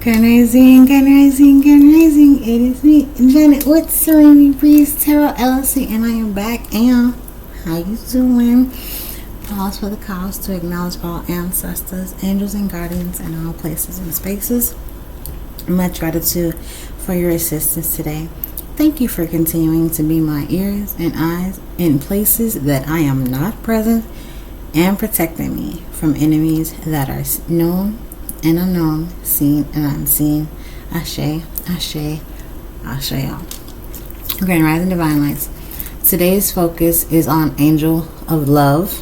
Grand Rising, Grand Rising, Grand Rising. It is me, Janet, with Serenity Tarot LLC, and I am back. And how you doing? Pause for the cause to acknowledge all ancestors, angels, and guardians in all places and spaces. Much gratitude for your assistance today. Thank you for continuing to be my ears and eyes in places that I am not present, and protecting me from enemies that are known and unknown, seen and unseen. Asé Asé Aséo. Grand Rising Divine Lights. Today's focus is on Angel of Love.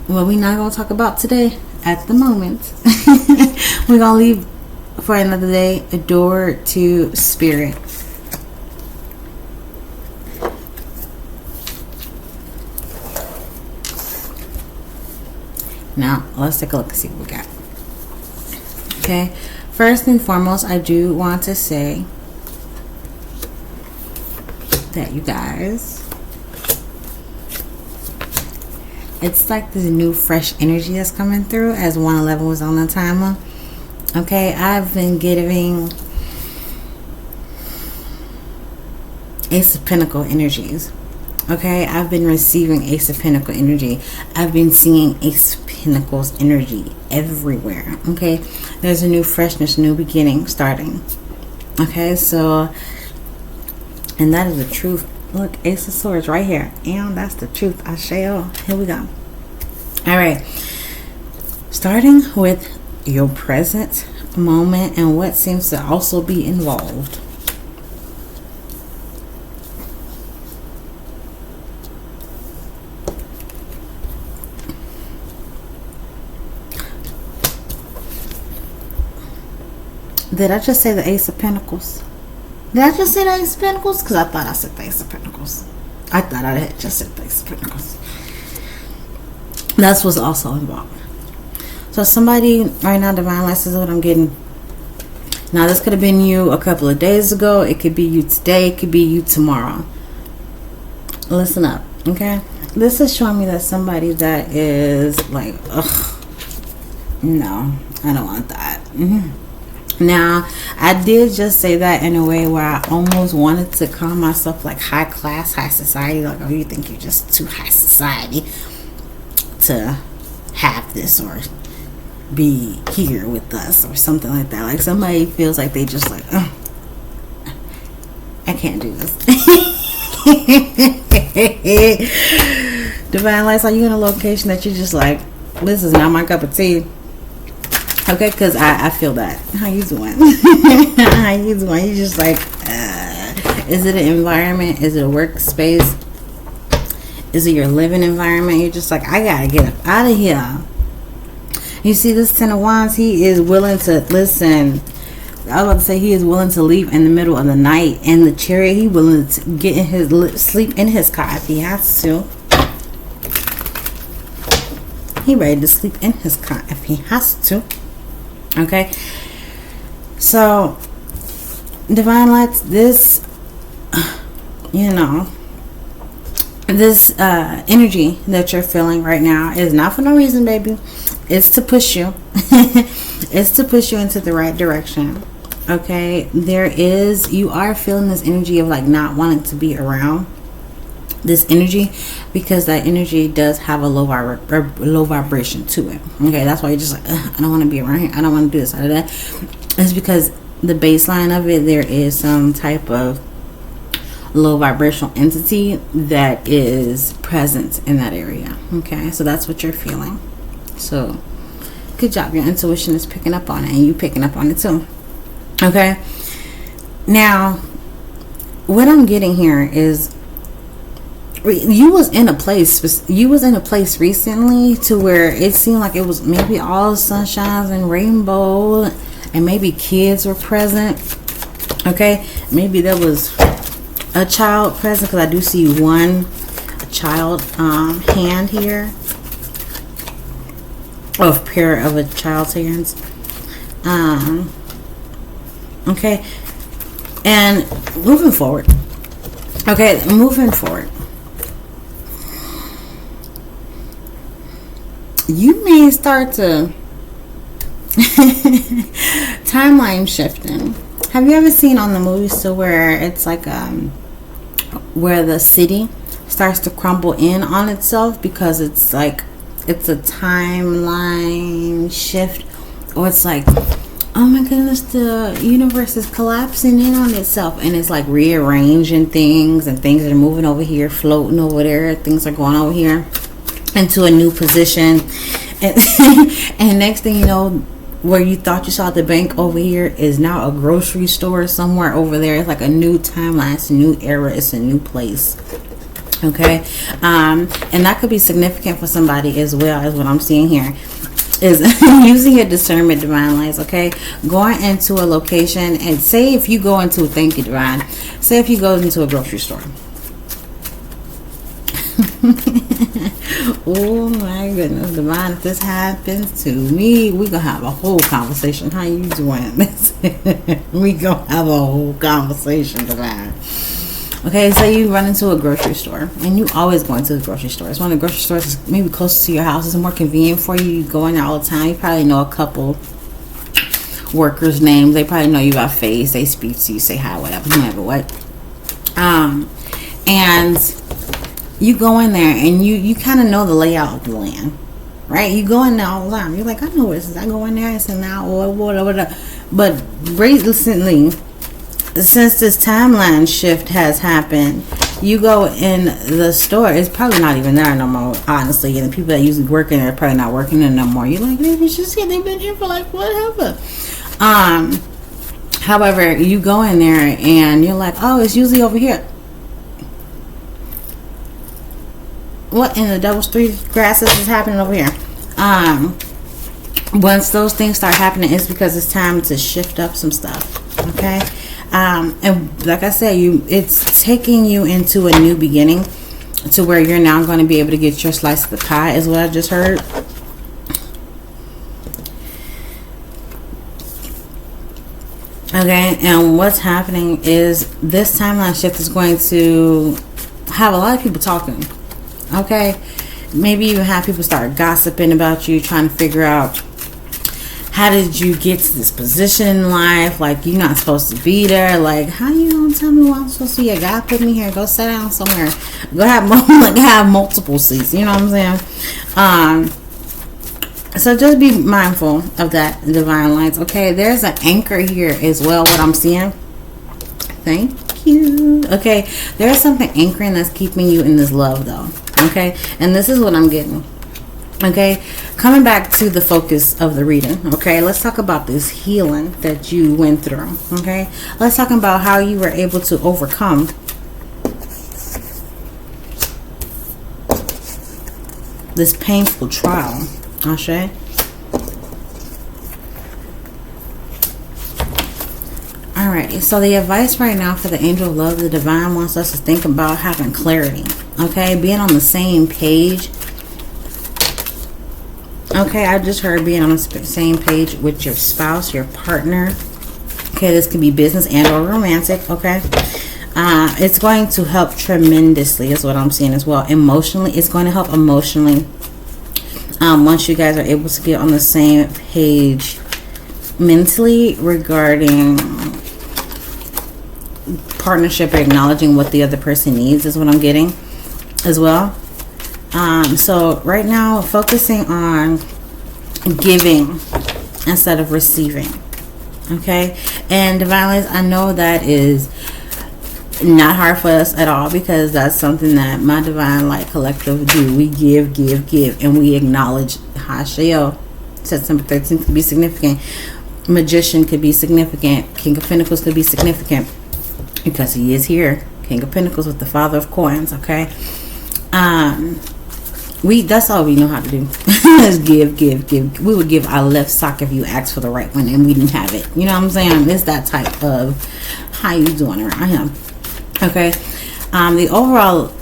What we're not going to talk about today at the moment. We're going to leave for another day. A door to Spirit. Now, let's take a look and see what we got. Okay, first and foremost, I do want to say that you guys, it's like this new fresh energy that's coming through as 111 was on the timer. Okay, I've been giving Ace of Pentacles energies. Okay, I've been receiving Ace of Pentacles energy. I've been seeing Ace of Pentacles energy everywhere. Okay, there's a new freshness, new beginning starting. Okay, so, and that is the truth. Look, Ace of Swords right here, and that's the truth. Asé. Here we go. All right, starting with your present moment and what seems to also be involved. Did I just say the Ace of Pentacles? Did I just say the Ace of Pentacles? Because I thought I said the Ace of Pentacles. I thought I had just said the Ace of Pentacles. That's what's also involved. So somebody right now, Divine Lights, is what I'm getting. Now this could have been you a couple of days ago. It could be you today. It could be you tomorrow. Listen up, okay? This is showing me that somebody that is like, ugh, no, I don't want that. Now, I did just say that in a way where I almost wanted to call myself like high class, high society. Like, oh, you think you're just too high society to have this or be here with us or something like that. Like somebody feels like they just like, oh, I can't do this. Divine Lights, are you in a location that you're just like, this is not my cup of tea? Okay, because I feel that. How you doing? How you doing? You just like, is it an environment? Is it a workspace? Is it your living environment? You're just like, I gotta get up out of here. You see this Ten of Wands, he is willing to, listen, I was about to say he is willing to leave in the middle of the night. And the Chariot, he willing to get in his sleep in his car if he has to. He ready to sleep in his car if he has to. Okay, so Divine Lights, this, you know, this energy that you're feeling right now is not for no reason, baby. It's to push you. It's to push you into the right direction. Okay, you are feeling this energy of like not wanting to be around this energy, because that energy does have a low vibration to it. Okay, that's why you're just like, I don't want to be around here. I don't want to do this or that. It's because the baseline of it, there is some type of low vibrational entity that is present in that area. Okay, so that's what you're feeling. So good job. Your intuition is picking up on it, and you picking up on it too. Okay, now what I'm getting here is, you was in a place recently to where it seemed like it was maybe all sunshines and rainbow, and maybe kids were present. Okay, maybe there was a child present, because I do see a child hand here, or a pair of a child's hands. Okay, and moving forward. You may start to Timeline shifting. Have you ever seen on the movies to where it's like where the city starts to crumble in on itself because it's like it's a timeline shift, or it's like, oh my goodness, the universe is collapsing in on itself, and it's like rearranging things, and things are moving over here, floating over there, things are going over here into a new position, and, and next thing you know, where you thought you saw the bank over here is now a grocery store somewhere over there. It's like a new timeline, it's a new era, it's a new place. Okay, and that could be significant for somebody as well, as what I'm seeing here is using your discernment, divine lights. Okay, going into a location, and say if you go into, thank you, divine, say if you go into a grocery store. Oh my goodness, divine, if this happens to me, we gonna have a whole conversation. How you doing? We gonna have a whole conversation, divine. Okay, so you run into a grocery store, and you always go into the grocery store. It's one of the grocery stores is maybe close to your house. It's more convenient for you. You go in there all the time. You probably know a couple workers' names. They probably know you by face. They speak to you, say hi, whatever, no matter what. And you go in there, and you kind of know the layout of the land, right? You go in there all the time. You're like, I know where this is. I go in there, it's in now, or whatever. But recently, since this timeline shift has happened, you go in the store, it's probably not even there no more, honestly, and the people that usually work in there are probably not working there no more. You're like, they was just here, they've been here for like whatever. However, you go in there and you're like, oh, it's usually over here. What in the devil's three grasses is happening over here? Once those things start happening, it's because it's time to shift up some stuff. Okay. And like I said, it's taking you into a new beginning, to where you're now going to be able to get your slice of the pie, is what I just heard. Okay, and what's happening is this timeline shift is going to have a lot of people talking. Okay, maybe even have people start gossiping about you, trying to figure out, how did you get to this position in life? Like, you're not supposed to be there. Like, how you gonna tell me what I'm supposed to be? God put me here. Go sit down somewhere. Go have multiple seats. You know what I'm saying? So just be mindful of that, divine lights. Okay, there's an anchor here as well. What I'm seeing. Thank you. Okay, there's something anchoring that's keeping you in this love, though. Okay, and this is what I'm getting. Okay, coming back to the focus of the reading. Okay, let's talk about this healing that you went through. Okay, let's talk about how you were able to overcome this painful trial. Asé. Alright, so the advice right now for the angel of love, the divine, wants us to think about having clarity. Okay, being on the same page. Okay, I just heard being on the same page with your spouse, your partner. Okay, this could be business and or romantic. Okay, it's going to help tremendously, is what I'm seeing as well. Emotionally, it's going to help emotionally. Once you guys are able to get on the same page mentally regarding partnership, or acknowledging what the other person needs, is what I'm getting as well. So right now, focusing on giving instead of receiving. Okay, and divine lights, I know that is not hard for us at all, because that's something that my divine light collective do. We give, and we acknowledge. Asé, September 13th could be significant. Magician could be significant. King of Pentacles could be significant, because he is here. King of Pentacles with the Father of Coins. Okay, that's all we know how to do. Is give. We would give our left sock if you asked for the right one and we didn't have it. You know what I'm saying? It's that type of how you doing around him. Okay, the overall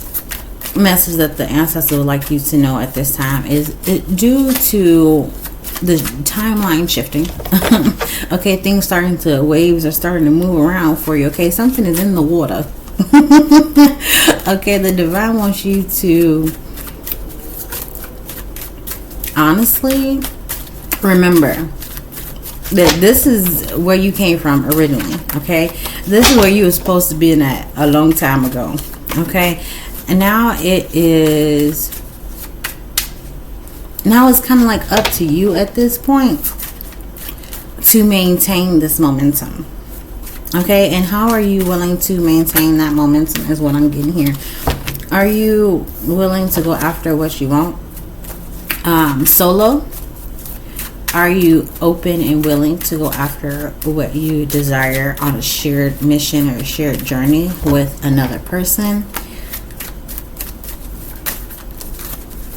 message that the ancestors would like you to know at this time is due to the timeline shifting. Okay, things waves are starting to move around for you. Okay, something is in the water. Okay, the divine wants you to honestly remember This is where you came from originally, okay? This is where you were supposed to be in at a long time ago, okay? And now it's kind of like up to you at this point to maintain this momentum, okay? And how are you willing to maintain that momentum is what I'm getting here. Are you willing to go after what you want solo? Are you open and willing to go after what you desire on a shared mission or a shared journey with another person?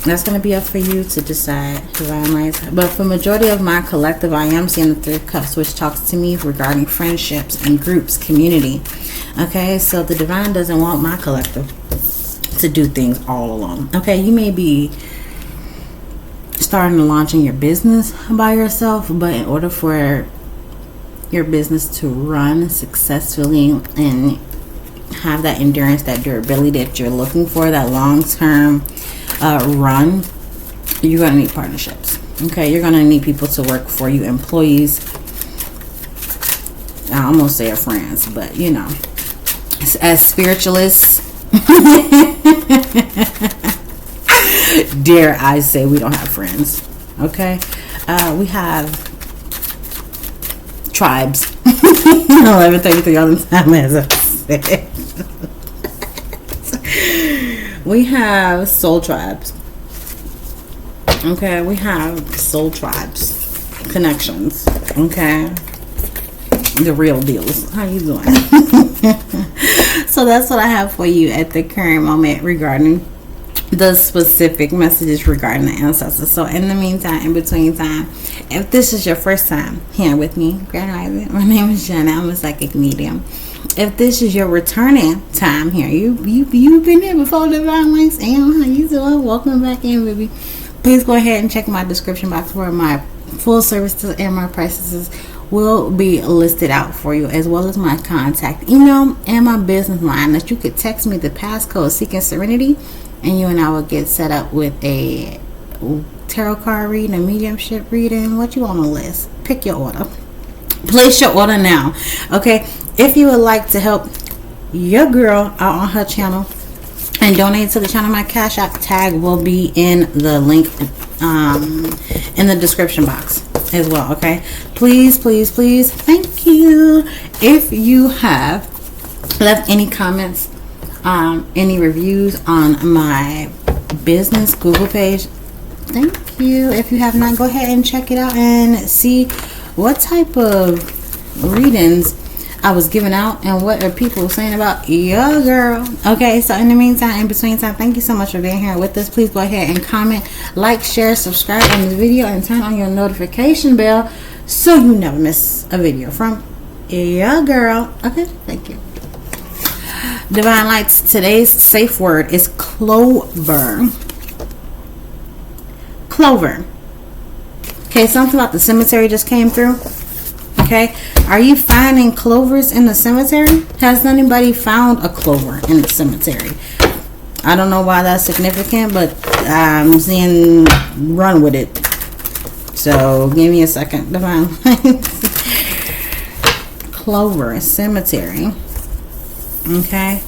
That's going to be up for you to decide, Divine Lights. But for majority of my collective, I am seeing the Three of Cups, which talks to me regarding friendships and groups, community. Okay, so the Divine doesn't want my collective to do things all alone. Okay, you may be starting to launching your business by yourself, but in order for your business to run successfully and have that endurance, that durability that you're looking for, that long-term run, you're going to need partnerships. Okay, you're going to need people to work for you, employees. I almost say friends, but you know, as spiritualists, dare I say we don't have friends. Okay, we have tribes. 11:33 on the time, as I said. We have soul tribes. Okay, we have soul tribes, connections. Okay, the real deals. How you doing? So that's what I have for you at the current moment regarding the specific messages regarding the ancestors. So in the meantime, in between time, if this is your first time here with me, Grand Rising, my name is Jenna. I'm a psychic medium. If this is your returning time here, you've been here before, Divine Lights, and how you doing? Welcome back in, baby. Please go ahead and check my description box where my full services and my prices will be listed out for you, as well as my contact email and my business line that you could text me the passcode Seeking Serenity, and you and I will get set up with a tarot card reading, a mediumship reading, what you want to list. Pick your order. Place your order now. Okay, if you would like to help your girl out on her channel and donate to the channel, my Cash App tag will be in the link in the description box as well. Okay, please, please, please, thank you. If you have left any comments, any reviews on my business Google page, thank you. If you have not, go ahead and check it out and see what type of readings I was giving out and what are people saying about your girl. Okay, so in the meantime, in between time, thank you so much for being here with us. Please go ahead and comment, like, share, subscribe on this video, and turn on your notification bell so you never miss a video from your girl. Okay, thank you. Divine Lights, today's safe word is clover. Clover. Okay, something about the cemetery just came through. Okay, are you finding clovers in the cemetery? Has anybody found a clover in the cemetery? I don't know why that's significant, but I'm seeing run with it. So give me a second. Divine Lights. Clover, cemetery. Okay.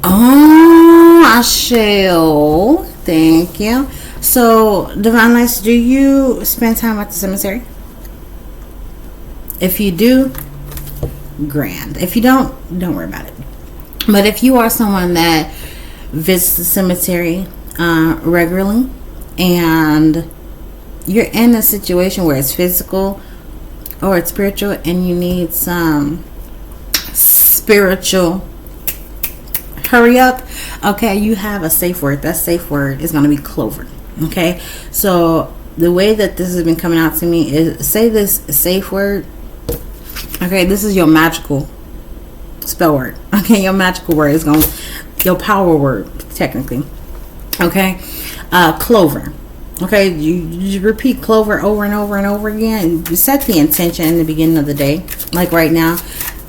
Oh, Asé. Thank you. So, Divine Lights, do you spend time at the cemetery? If you do, grand. If you don't worry about it. But if you are someone that visits the cemetery regularly and you're in a situation where it's physical or it's spiritual and you need some spiritual hurry up, okay, you have a safe word. That safe word is going to be clover. Okay, so the way that this has been coming out to me is, say this safe word. Okay, this is your magical spell word. Okay, your magical word is going, your power word technically. Okay, clover. Okay, you repeat clover over and over and over again. You set the intention in the beginning of the day. Like right now,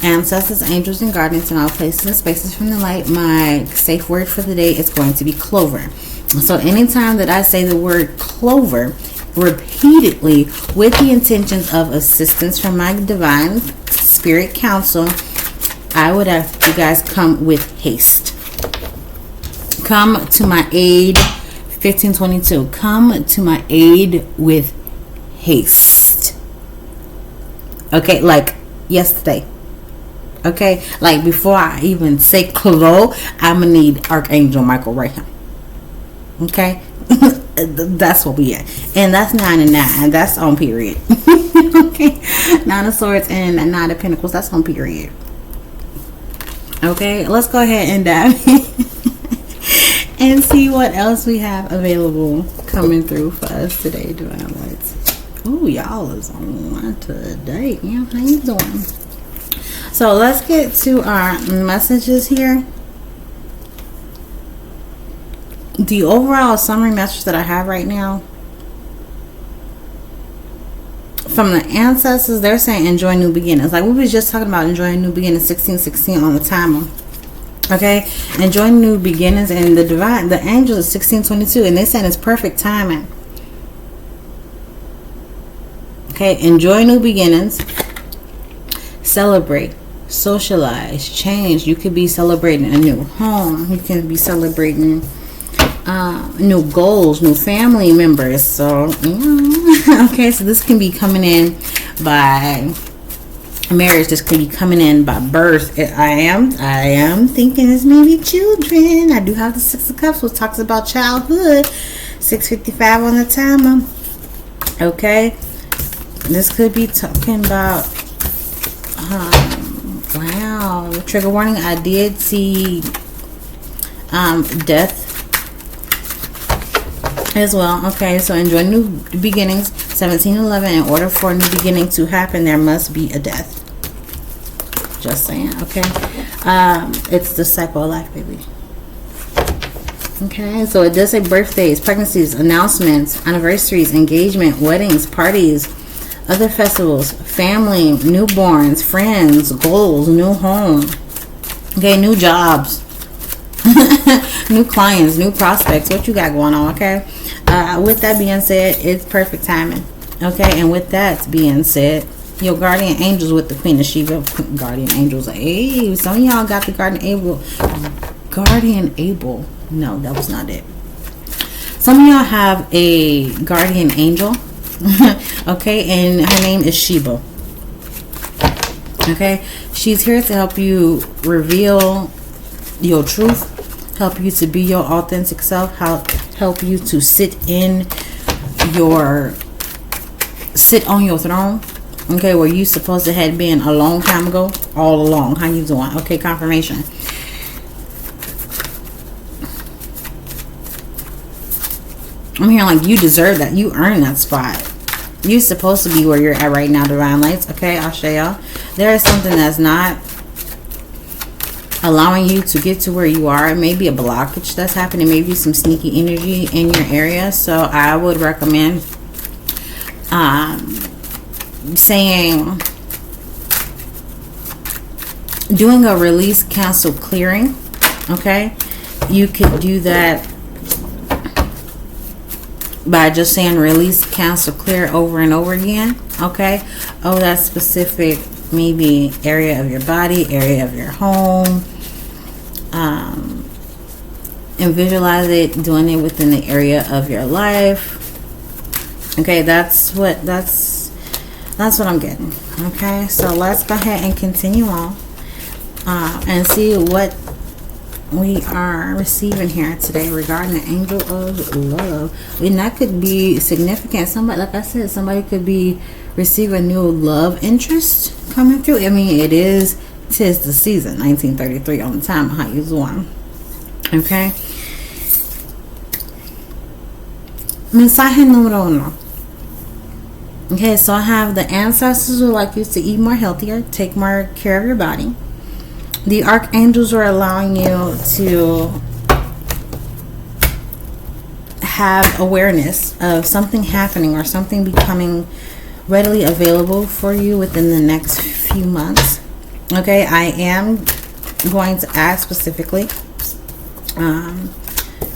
ancestors, angels, and guardians in all places and spaces from the light. My safe word for the day is going to be clover. So anytime that I say the word clover repeatedly with the intentions of assistance from my divine spirit council, I would have you guys come with haste. Come to my aid. 1522. Come to my aid with haste. Okay, like yesterday. Okay, like before I even say clo, I'm gonna need Archangel Michael right here. Okay, that's what we at, and that's 9 and 9. That's on period. Okay, 9 of Swords and 9 of Pentacles. That's on period. Okay, let's go ahead and dive in and see what else we have available coming through for us today, Divine Lights. Ooh, y'all is on one today. Yeah, how you doing? So let's get to our messages here. The overall summary message that I have right now from the ancestors, they're saying enjoy new beginnings. Like we was just talking about enjoying new beginnings, 1616 on the timer. Okay, enjoy new beginnings, and the divine, the angel is 1622, and they said it's perfect timing. Okay, enjoy new beginnings, celebrate, socialize, change. You could be celebrating a new home. You can be celebrating new goals, new family members. So yeah. Okay, so this can be coming in by marriage. This could be coming in by birth. I am thinking it's maybe children. I do have the 6 of Cups, which talks about childhood. 6:55 on the timer. Okay, this could be talking about wow, trigger warning. I did see death as well. Okay, so enjoy new beginnings. 1711. In order for a new beginning to happen, there must be a death. Just saying. Okay, it's the cycle of life, baby. Okay, so it does say birthdays, pregnancies, announcements, anniversaries, engagement, weddings, parties, other festivals, family, newborns, friends, goals, new home. Okay, new jobs, new clients, new prospects. What you got going on? Okay, with that being said, it's perfect timing. Okay, and with that being said, your guardian angels with the Queen of Sheba. Guardian angels. Hey, some of y'all got the guardian able. No, that was not it. Some of y'all have a guardian angel. Okay, and her name is Sheba. Okay, she's here to help you reveal your truth, help you to be your authentic self, help you to sit on your throne. Okay, where you supposed to have been a long time ago, all along. How you doing? Okay, confirmation. I'm hearing like you deserve that. You earned that spot. You're supposed to be where you're at right now, Divine Lights. Okay, Asé. There is something that's not allowing you to get to where you are. It may be a blockage that's happening. Maybe some sneaky energy in your area. So I would recommend doing a release, cancel, clearing. Okay, you could do that by just saying release, cancel, clear over and over again. Okay, oh, that specific maybe area of your body, area of your home, and visualize it, doing it within the area of your life. Okay, that's what I'm getting. Okay, so let's go ahead and continue on and see what we are receiving here today regarding the angel of love. And that could be significant. Somebody, like I said, somebody could be receiving new love interest coming through. I mean, tis the season. 1933 on the time. How you doing? Okay, mensaje número 1. Okay, so I have the ancestors would like you to eat more healthier, take more care of your body. The archangels are allowing you to have awareness of something happening or something becoming readily available for you within the next few months. Okay, I am going to ask specifically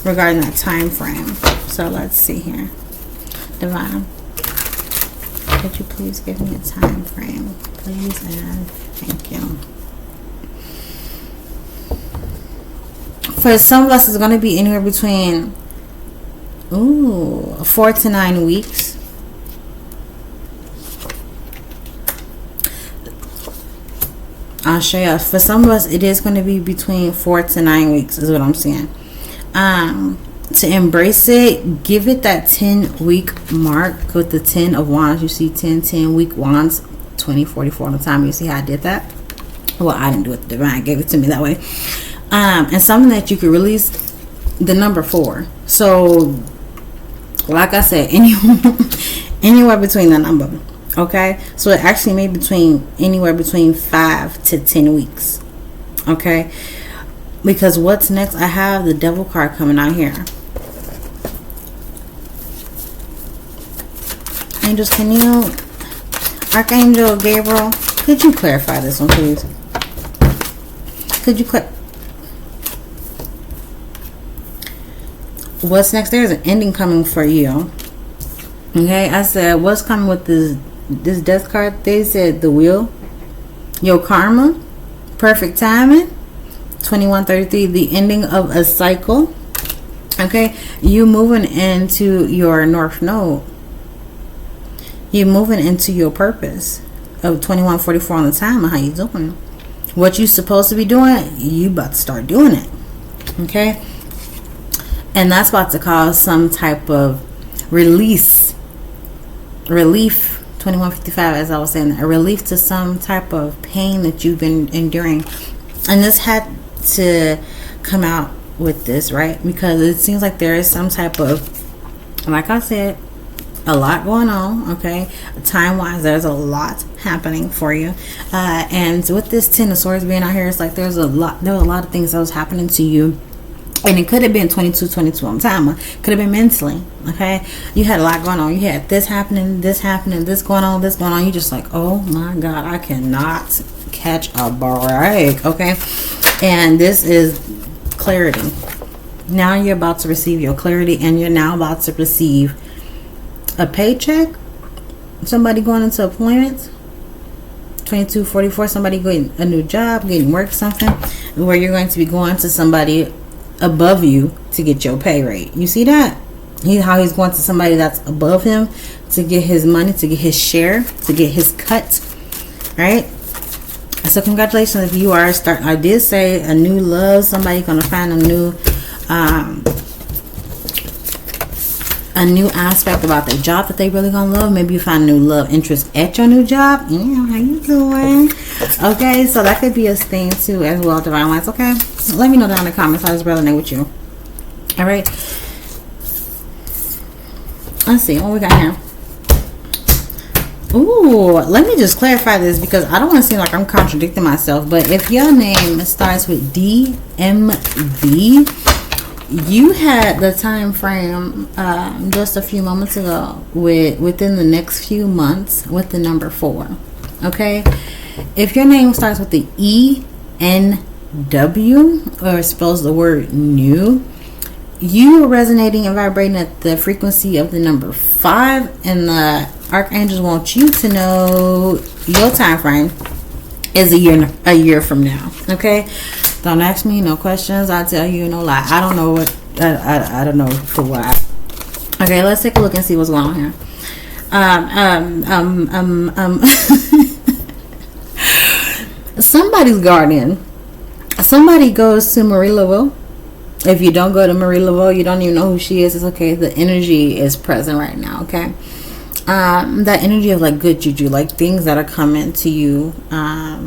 regarding that time frame. So let's see here. Divine, could you please give me a time frame, please, and thank you. For some of us, it's going to be anywhere between 4 to 9 weeks. I'll show you. For some of us, it is going to be between 4 to 9 weeks is what I'm saying. To embrace it, give it that 10-week mark with the 10 of wands. You see 10-week wands, 20-44 on the time. You see how I did that? Well, I didn't do it. The divine gave it to me that way. And something that you could release, the number 4. So like I said, anywhere between the number. Okay, so it actually may be anywhere between 5 to 10 weeks. Okay, because what's next? I have the Devil card coming out here. Angels, can you, Archangel Gabriel, could you clarify this one, please? Could you what's next? There's an ending coming for you. Okay, I said what's coming with this death card. They said the wheel, your karma, perfect timing, 2133, the ending of a cycle. Okay, you moving into your north node. You're moving into your purpose of 2144 on the time. How you doing? What you supposed to be doing, you about to start doing it. Okay, and that's about to cause some type of relief 2155, as I was saying, a relief to some type of pain that you've been enduring. And this had to come out with this, right? Because it seems like there is some type of, like I said, a lot going on. Okay, time wise, there's a lot happening for you, and with this 10 of swords being out here, it's like there were a lot of things that was happening to you. And it could have been 22 on time. Could have been mentally. Okay, you had a lot going on. You had this happening, this going on. You just like, oh my God, I cannot catch a break. Okay, and this is clarity. Now you're about to receive your clarity, and you're now about to receive a paycheck. Somebody going into appointments. 2244. Somebody getting a new job, getting work, something where you're going to be going to somebody above you to get your pay rate. You see that? How he's going to somebody that's above him to get his money, to get his share, to get his cut. Right? So congratulations if you are starting. I did say a new love. Somebody gonna find a new aspect about their job that they really gonna love. Maybe you find a new love interest at your new job. Yeah, how you doing? Okay, so that could be a thing too as well, divine lights. Okay, let me know down in the comments how this resonate with you. All right, let's see what we got here. Ooh, let me just clarify this because I don't want to seem like I'm contradicting myself, but if your name starts with DMV, you had the time frame just a few moments ago within the next few months with the number 4. Okay, if your name starts with the ENW or spells the word new, you are resonating and vibrating at the frequency of the number 5, and the archangels want you to know your time frame is a year from now. Okay, don't ask me no questions. I tell you no lie. I don't know what I don't know for what. Okay, let's take a look and see what's going on here. Somebody's guardian. Somebody goes to Marie Laveau. If you don't go to Marie Laveau, you don't even know who she is. It's okay. The energy is present right now. Okay, that energy of like good juju, like things that are coming to you, are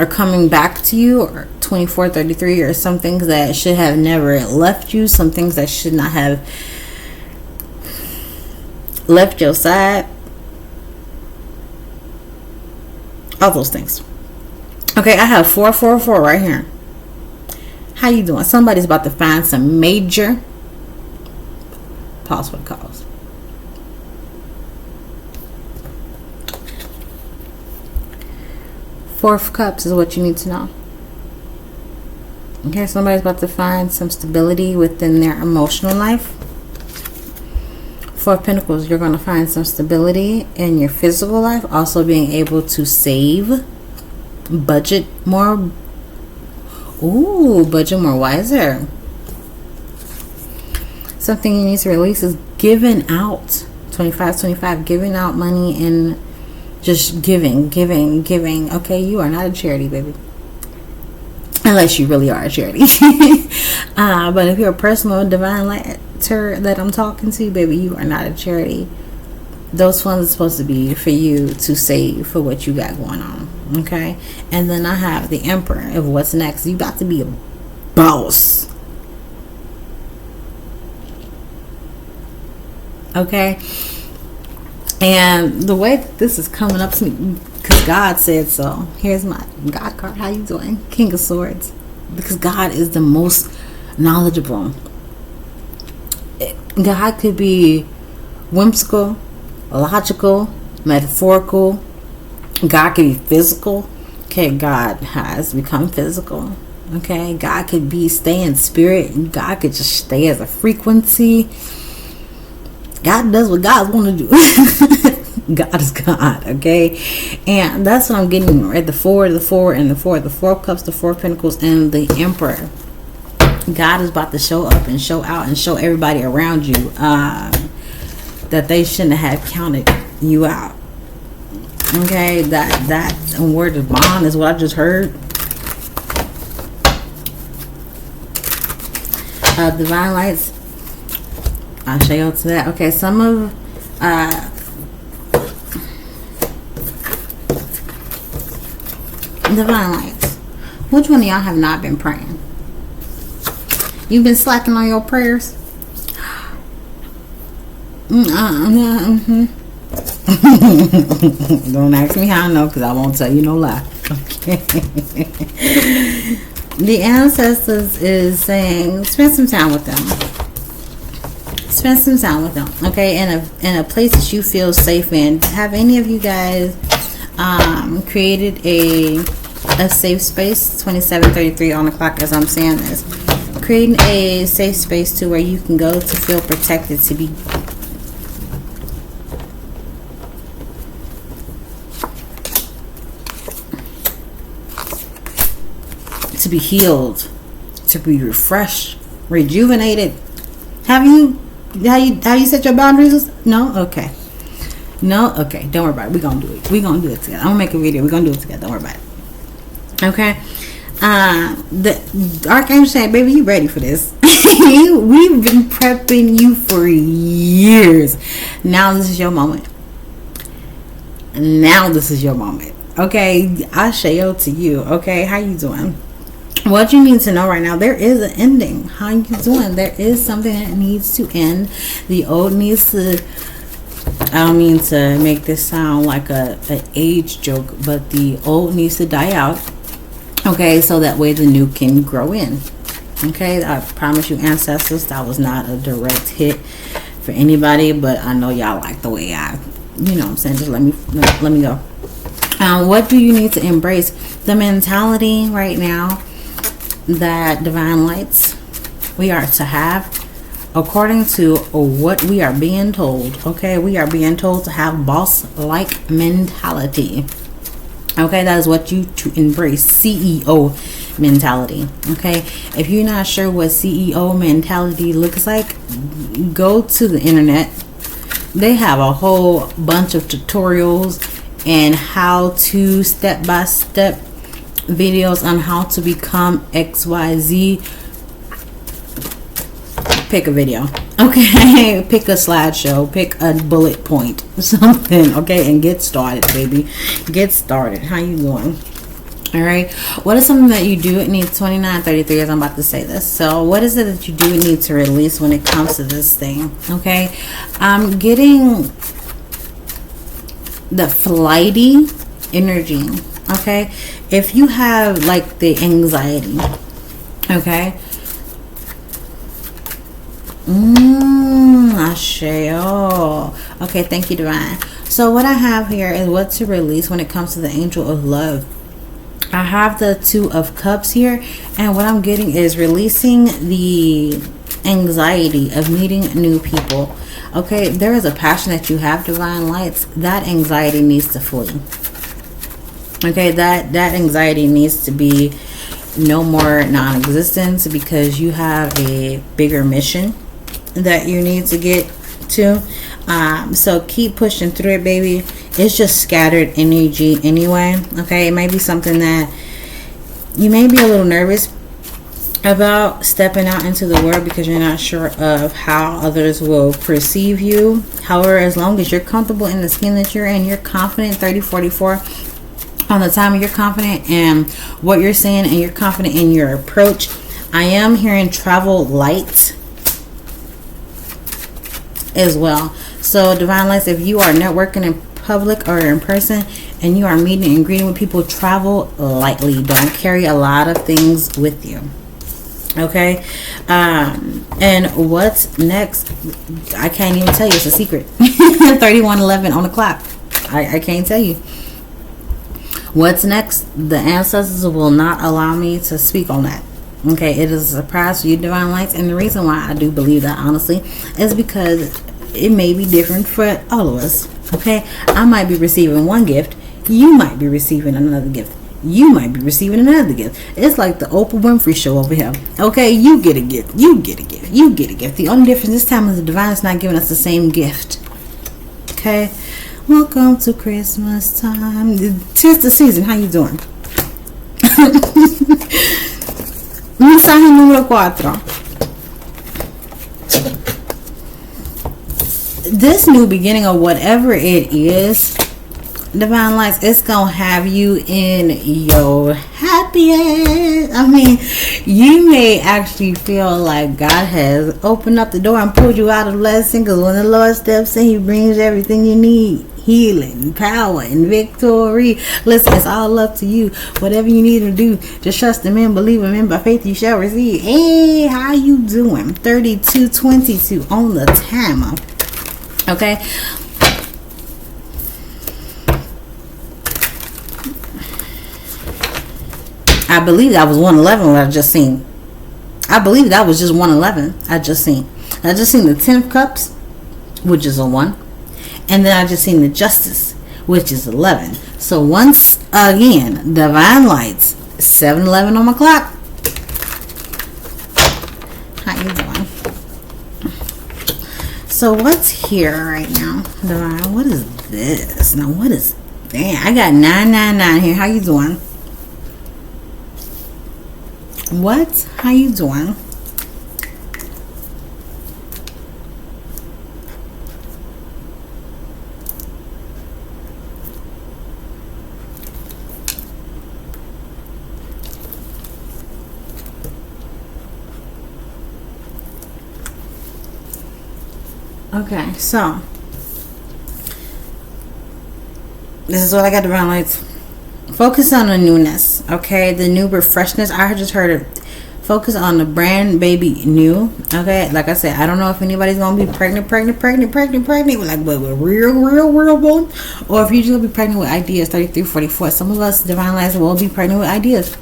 coming back to you, or 2433, or some things that should have never left you, some things that should not have left your side, all those things. Okay, I have 444 right here. How you doing? Somebody's about to find some major Pause for the cause. Four of Cups is what you need to know. Okay, somebody's about to find some stability within their emotional life. Four of Pentacles, you're going to find some stability in your physical life. Also being able to save, budget more. Ooh, budget more wiser. Something you need to release is giving out. 25, giving out money and just giving. Okay, you are not a charity, baby. Unless you really are a charity. But if you're a personal divine lighter that I'm talking to, baby, you are not a charity. Those funds are supposed to be for you to save for what you got going on. Okay? And then I have the Emperor of what's next. You about to be a boss. Okay? And the way that this is coming up to me, because God said so. Here's my God card. How you doing? King of Swords. Because God is the most knowledgeable. God could be whimsical, logical, metaphorical. God could be physical. Okay, God has become physical. Okay, God could be stay in spirit. God could just stay as a frequency. God does what God want to do. God is God, okay? And that's what I'm getting right. The four, and the Four of Cups, the Four of Pentacles, and the Emperor. God is about to show up and show out and show everybody around you that they shouldn't have counted you out. Okay, that word of bond is what I just heard. Divine lights. I'll show you to that. Okay, some of divine lights. Which one of y'all have not been praying? You've been slacking on your prayers? Don't ask me how I know, because I won't tell you no lie. Okay. The ancestors is saying spend some time with them. Spend some time with them. Okay, in a place that you feel safe in. Have any of you guys created a safe space? 27:33 on the clock as I'm saying this. Creating a safe space to where you can go to feel protected, to be healed, to be refreshed, rejuvenated. Have you set your boundaries? No? Okay. No? Okay. Don't worry about it. We're going to do it. We're going to do it together. I'm going to make a video. We're going to do it together. Don't worry about it. Okay. The Archangel said, baby, you ready for this? We've been prepping you for years. Now this is your moment. Okay. Asé to you. Okay. How you doing? What you need to know right now, there is an ending. How you doing? There is something that needs to end. The old needs to, I don't mean to make this sound like an age joke, but the old needs to die out. Okay, so that way the new can grow in. Okay, I promise you, ancestors, that was not a direct hit for anybody, but I know y'all like the way I, you know what I'm saying, just let me go. What do you need to embrace? The mentality right now that divine lights we are to have, according to what we are being told. Okay, we are being told to have boss-like mentality. Okay, that is what you to embrace. CEO mentality. Okay, if you're not sure what CEO mentality looks like, go to the internet. They have a whole bunch of tutorials and how to step-by-step videos on how to become XYZ. Pick a video. Okay, pick a slideshow, pick a bullet point, something. Okay, and get started, baby. Get started. How you doing? All right, what is something that you do need? 29:33 as I'm about to say this. So what is it that you do need to release when it comes to this thing? Okay, I'm getting the flighty energy. Okay, if you have like the anxiety, okay, Asé. Okay, thank you, Divine. So what I have here is what to release when it comes to the angel of love. I have the Two of Cups here, and what I'm getting is releasing the anxiety of meeting new people. Okay, there is a passion that you have, Divine Lights. That anxiety needs to flee. Okay, that anxiety needs to be no more non-existence, because you have a bigger mission that you need to get to. So keep pushing through it, baby. It's just scattered energy anyway. Okay, it may be something that you may be a little nervous about stepping out into the world because you're not sure of how others will perceive you. However, as long as you're comfortable in the skin that you're in, you're confident. 3044 on the time, you're confident in what you're saying and you're confident in your approach. I am hearing travel light as well. So Divine Lights, if you are networking in public or in person and you are meeting and greeting with people, travel lightly. Don't carry a lot of things with you. Okay, and what's next? I can't even tell you. It's a secret. 3111 on the clock. I can't tell you what's next. The ancestors will not allow me to speak on that. Okay, it is a surprise for you, Divine Lights, and the reason why I do believe that, honestly, is because it may be different for all of us. Okay, I might be receiving one gift, you might be receiving another gift, you might be receiving another gift. It's like the Oprah Winfrey show over here. Okay, you get a gift, you get a gift, you get a gift. The only difference this time is the Divine is not giving us the same gift. Okay, welcome to Christmas time. 'Tis the season. How you doing? Mensaje número 4. This new beginning of whatever it is, Divine Lights, it's gonna have you in your happiest. I mean, you may actually feel like God has opened up the door and pulled you out of blessing, because when the Lord steps in, He brings everything you need. Healing, power, and victory. Listen, it's all up to you. Whatever you need to do, just trust Him and believe Him, and by faith you shall receive. Hey, how you doing? 3222 on the timer. Okay. I believe that was 111 what I just seen. I believe that was just 111 I just seen. I just seen the 10 of Cups, which is a 1. And then I just seen the Justice, which is 11. So once again, Divine Lights, 7:11 on my clock. How you doing? So what's here right now, Divine? What is this? Now what is that? I got 999 here. How you doing? What? How you doing? Okay, so this is what I got, Divine Lights. Focus on the newness, okay? The new refreshness. I just heard it. Focus on the brand baby new, okay? Like I said, I don't know if anybody's gonna be pregnant, like with real bone, or if you're just gonna be pregnant with ideas. 3344. Some of us, Divine Lights, will be pregnant with ideas.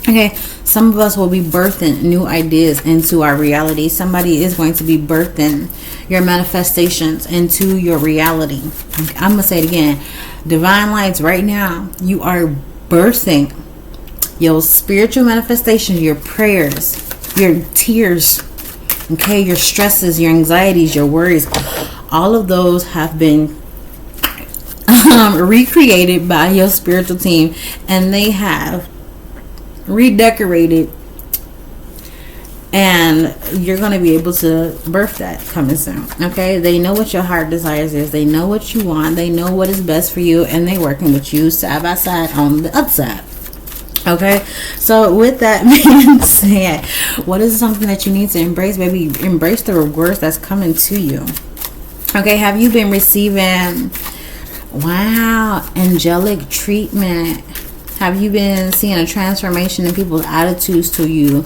Okay, some of us will be birthing new ideas into our reality. Somebody is going to be birthing your manifestations into your reality. Okay, I'm gonna say it again. Divine Lights, right now, you are birthing your spiritual manifestations, your prayers, your tears, okay, your stresses, your anxieties, your worries. All of those have been recreated by your spiritual team, and they have redecorated, and you're going to be able to birth that coming soon. Okay, they know what your heart desires is, they know what you want, they know what is best for you, and they're working with you side by side on the upside. Okay, so with that being said, what is something that you need to embrace, baby? Embrace the rewards that's coming to you. Okay, have you been receiving angelic treatment? Have you been seeing a transformation in people's attitudes to you?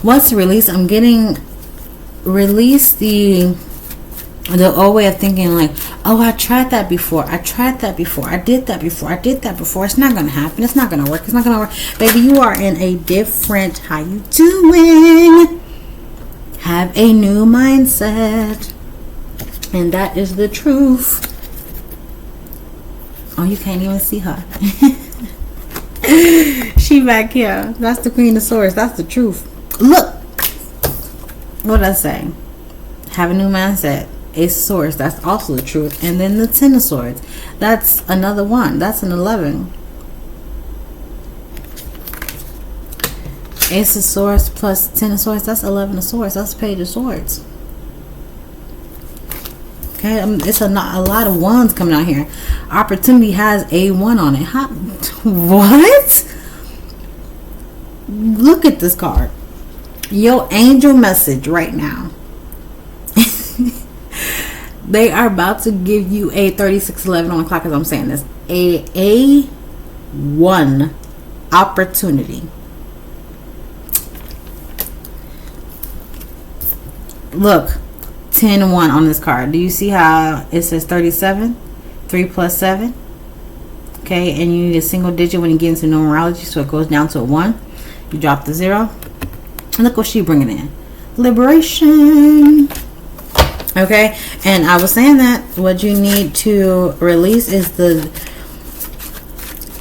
What's release? I'm getting release the old way of thinking, like, oh, I tried that before, I did that before, it's not gonna happen, it's not gonna work, baby. You are in a different, how you doing, have a new mindset, and that is the truth. Oh, you can't even see her. She back here. That's the Queen of Swords. That's the truth. Look, what did I say? Have a new mindset. Ace of Swords, that's also the truth. And then the 10 of Swords, that's another one. That's an 11. Ace of Swords plus 10 of Swords, that's 11 of Swords. That's Page of Swords. Okay, it's a lot of ones coming out here. Opportunity has a 1 on it. What? Look at this card. Your angel message right now. They are about to give you a 3611 on the clock as I'm saying this. A 1 opportunity. Look, 10-1 on this card. Do you see how it says 37? 3 plus 7. Okay, and you need a single digit when you get into numerology, so it goes down to a 1. You drop the 0. And look what she's bringing in. Liberation. Okay, and I was saying that what you need to release is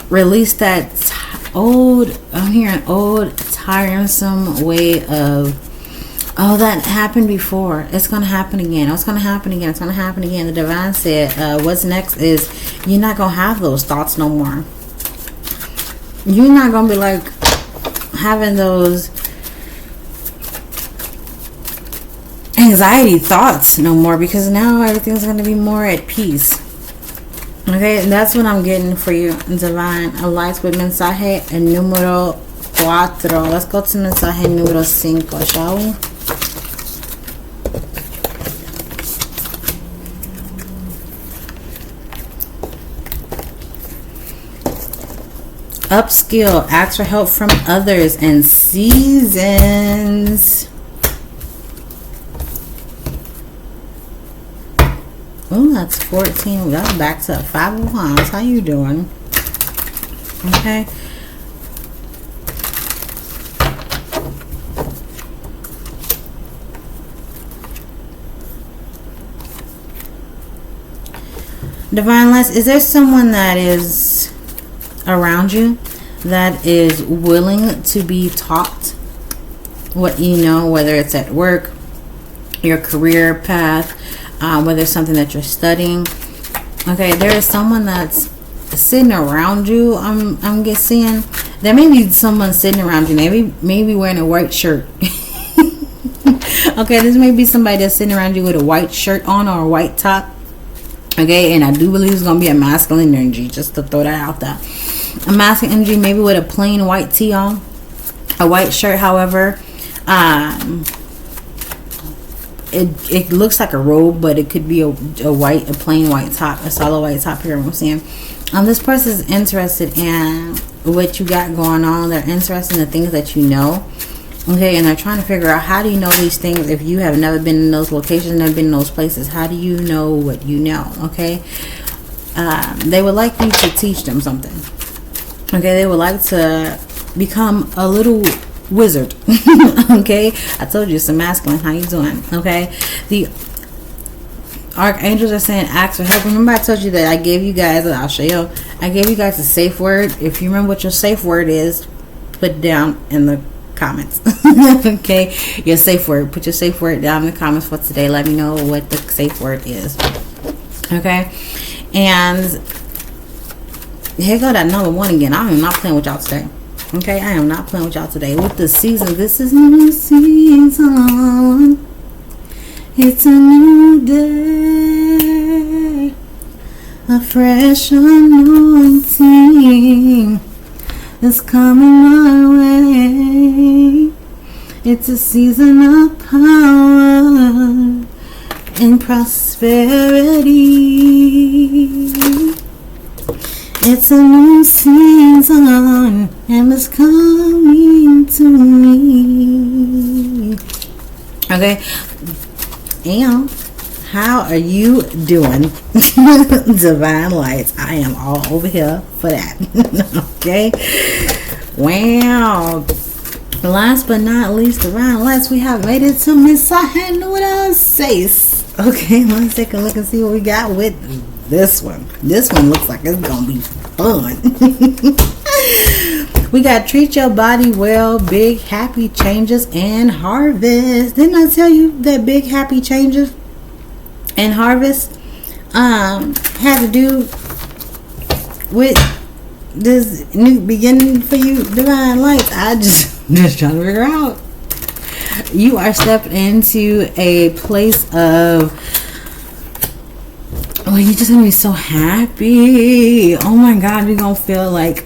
release that old, I'm hearing old, tiresome way of, oh, that happened before, it's going to happen again, it's going to happen again, it's going to happen again. The divine said, what's next is you're not going to have those thoughts no more. You're not going to be like having those anxiety thoughts no more, because now everything's going to be more at peace. Okay, and that's what I'm getting for you, divine. Lights with mensaje número 4. Let's go to mensaje número 5, shall we? Upskill, ask for help from others and seasons. Oh, that's 14. That's back to 5 of Wands. How you doing? Okay. Divine Lights, is there someone that is around you that is willing to be taught what you know, whether it's at work, your career path, whether it's something that you're studying? Okay, there is someone that's sitting around you. I'm guessing there may be someone sitting around you, maybe wearing a white shirt. Okay, this may be somebody that's sitting around you with a white shirt on or a white top. Okay, and I do believe it's gonna be a masculine energy, just to throw that out there. A masculine energy, maybe with a plain white tee on, a white shirt. However, it looks like a robe, but it could be a plain white top, a solid white top here. I'm saying, this person is interested in what you got going on. They're interested in the things that you know. Okay, and they're trying to figure out, how do you know these things if you have never been in those locations, never been in those places? How do you know what you know? Okay, they would like you to teach them something. Okay, they would like to become a little wizard. Okay, I told you it's a masculine. How you doing? Okay, the archangels are saying ask for help. Remember I told you that I gave you guys, I'll show you, I gave you guys a safe word. If you remember what your safe word is, put it down in the comments. Okay, your safe word, put your safe word down in the comments for today. Let me know what the safe word is. Okay, and here go that number 1 again. I am not playing with y'all today. Okay, I am not playing with y'all today. With the season, this is new season. It's a new day, a fresh anointing is coming my way. It's a season of power and prosperity. It's a new season and it's coming to me. Okay. And how are you doing? Divine Lights. I am all over here for that. Okay. Wow. Last but not least, Divine Lights, we have made it to Miss Says. Okay, let's take a look and see what we got with this one. This one looks like it's gonna be fun. We got treat your body well, big happy changes, and harvest. Didn't I tell you that big happy changes and harvest had to do with this new beginning for you, Divine Lights? I just trying to figure out. You are stepping into a place of, well, you're just gonna be so happy. Oh my God, you're gonna feel like,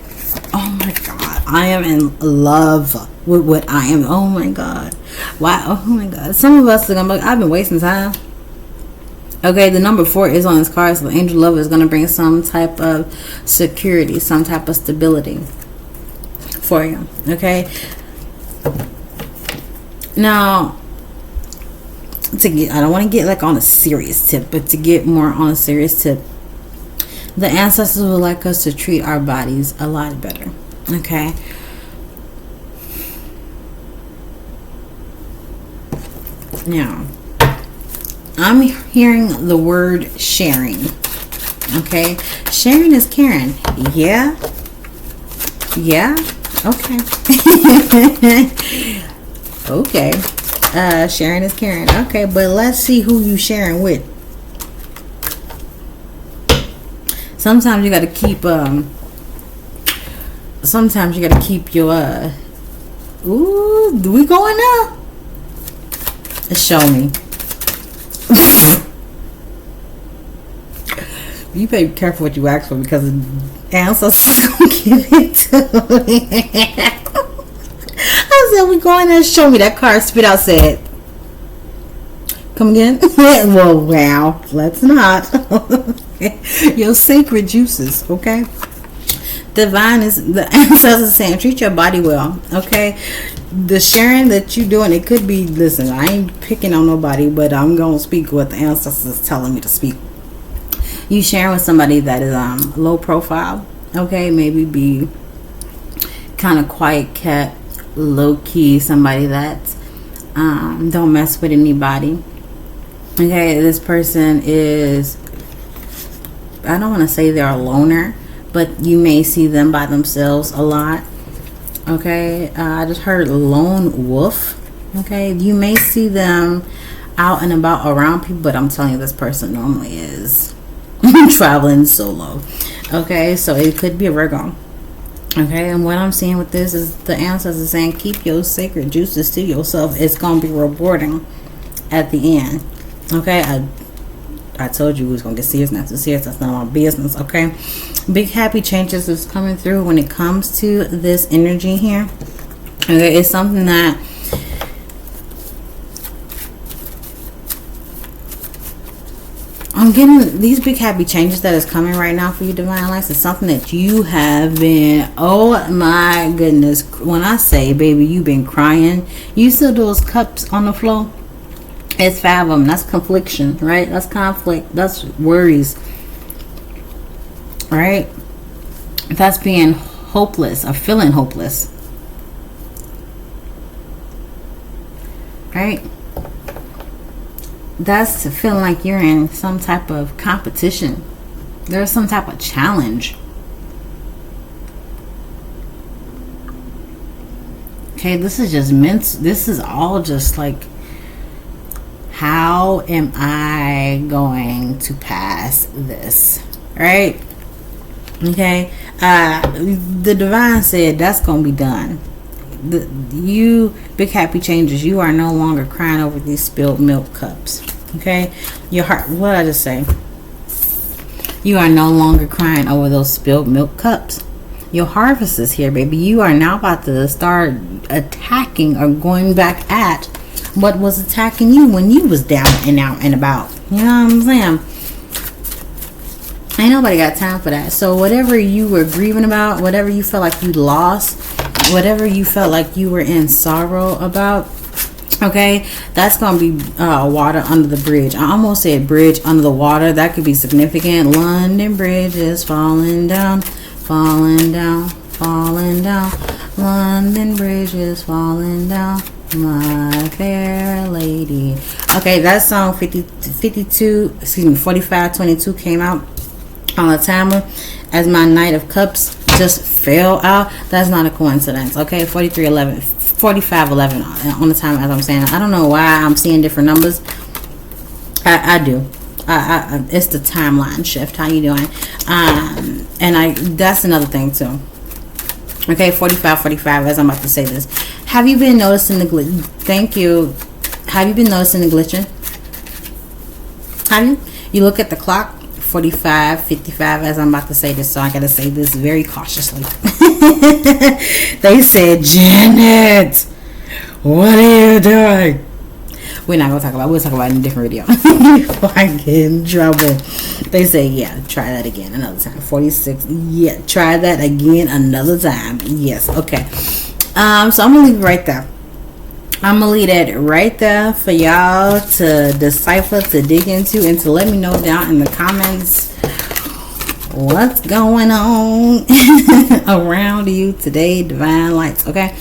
oh my God, I am in love with what I am. Oh my God. Wow. Oh my God. Some of us are gonna be like, I've been wasting time. Okay, the number 4 is on this card, so the angel lover is going to bring some type of security, some type of stability for you. Okay, now to get, I don't want to get like on a serious tip, but to get more on a serious tip, the ancestors would like us to treat our bodies a lot better. Okay. Now, I'm hearing the word sharing. Okay. Sharing is caring. Yeah. Yeah. Okay. Okay. Sharing is caring. Okay, but let's see who you sharing with. Sometimes you gotta keep your ooh, do we going now? Show me. You better be careful what you ask for, because the ancestors gonna give it to me. I said, we going there. Show me that card. Spit out said. Come again? Well, wow. Let's not. Your sacred juices, okay? Divine is, the ancestors saying, treat your body well, okay? The sharing that you doing, it could be, listen, I ain't picking on nobody, but I'm gonna speak what the ancestors telling me to speak. You sharing with somebody that is low profile, okay? Maybe be kind of quiet, kept, low key, somebody that don't mess with anybody. Okay, this person is, I don't want to say they're a loner, but you may see them by themselves a lot. Okay, I just heard lone wolf. Okay, you may see them out and about around people, but I'm telling you, this person normally is traveling solo. Okay, so it could be a Virgo. Okay, and what I'm seeing with this is the ancestors saying, keep your sacred juices to yourself. It's going to be rewarding at the end. Okay, I told you we was going to get serious, not too serious. That's none of my business. Okay, big happy changes is coming through when it comes to this energy here. Okay, it's something that I'm getting, these big happy changes that is coming right now for you, Divine Lights. It's something that you have been, oh my goodness, when I say, baby, you've been crying. You see those cups on the floor? It's fathom. That's confliction, right? That's conflict. That's worries, right? That's being hopeless or feeling hopeless, right? That's feeling like you're in some type of competition. There's some type of challenge. Okay, this is just mental. This is all just like, how am I going to pass this? Right? Okay. The divine said that's going to be done. You big happy changes. You are no longer crying over these spilled milk cups. Okay. Your heart. What did I just say? You are no longer crying over those spilled milk cups. Your harvest is here, baby. You are now about to start attacking or going back at what was attacking you when you was down and out and about. You know what I'm saying? Ain't nobody got time for that. So whatever you were grieving about, whatever you felt like you lost, whatever you felt like you were in sorrow about, okay, that's gonna be water under the bridge. I almost said bridge under the water. That could be significant. London Bridge is falling down, falling down, falling down. London Bridge is falling down, my fair lady. Okay, that song 4522 came out on the timer as my Knight of Cups just fell out. That's not a coincidence. Okay, 4511 on the time as I'm saying. I don't know why I'm seeing different numbers. I do. It's the timeline shift. How you doing? And that's another thing too. Okay, 45 as I'm about to say this. Have you been noticing the glitch? Thank you. Have you been noticing the glitching? Have you? You look at the clock, 45:55 as I'm about to say this, so I gotta say this very cautiously. They said, Janet, what are you doing? We're not gonna talk about it. We'll talk about it in a different video before I get in trouble. They say, yeah, try that again another time. 46, yeah, try that again another time. Yes, okay. So I'm gonna leave it right there. I'm gonna leave it right there for y'all to decipher, to dig into, and to let me know down in the comments what's going on around you today, divine lights. Okay,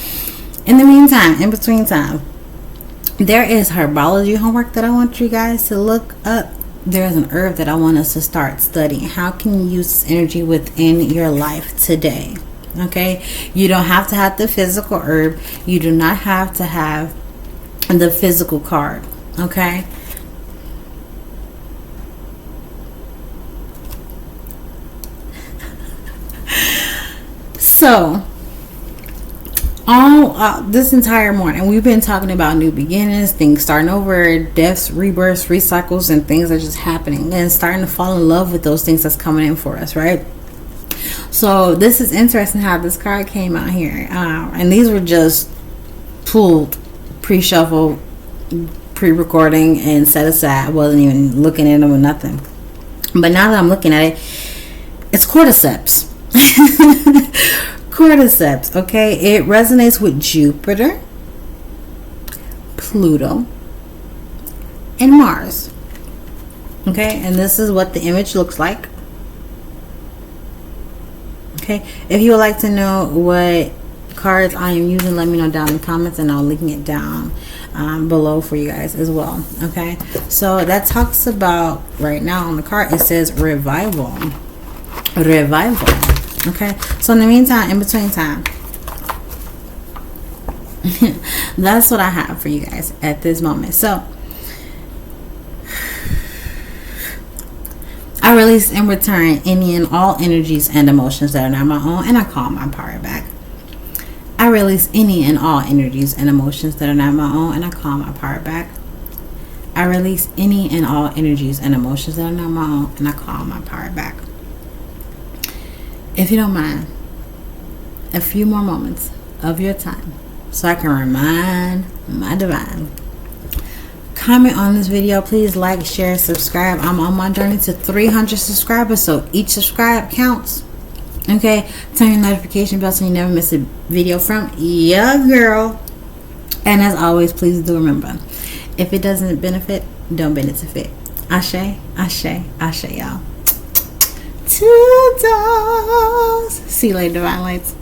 in the meantime, in between time, there is herbology homework that I want you guys to look up. There's an herb that I want us to start studying. How can you use this energy within your life today? Okay, you don't have to have the physical herb. You do not have to have the physical card. Okay, so all this entire morning we've been talking about new beginnings, things starting over, deaths, rebirths, recycles, and things are just happening and starting to fall in love with those things that's coming in for us, right? So this is interesting how this card came out here, and these were just pulled, pre-shuffled, pre-recording, and set aside. I wasn't even looking at them or nothing, but now that I'm looking at it, it's cordyceps. Cordyceps, okay, it resonates with Jupiter, Pluto, and Mars. Okay, and this is what the image looks like. Okay, if you would like to know what cards I am using, let me know down in the comments, and I'll link it down below for you guys as well. Okay, so that talks about, right now on the card it says revival. Okay, so in the meantime, in between time, that's what I have for you guys at this moment. So I release and return any and all energies and emotions that are not my own, and I call my power back. I release any and all energies and emotions that are not my own, and I call my power back. I release any and all energies and emotions that are not my own, and I call my power back. If you don't mind, a few more moments of your time so I can remind my divine. Comment on this video, please like, share, subscribe. I'm on my journey to 300 subscribers, so each subscribe counts. Okay, turn your notification bell so you never miss a video from your girl. And as always, please do remember, if it doesn't benefit, don't bend it to fit. Asé, Asé, Asé, y'all. Toodles. See you later, divine lights.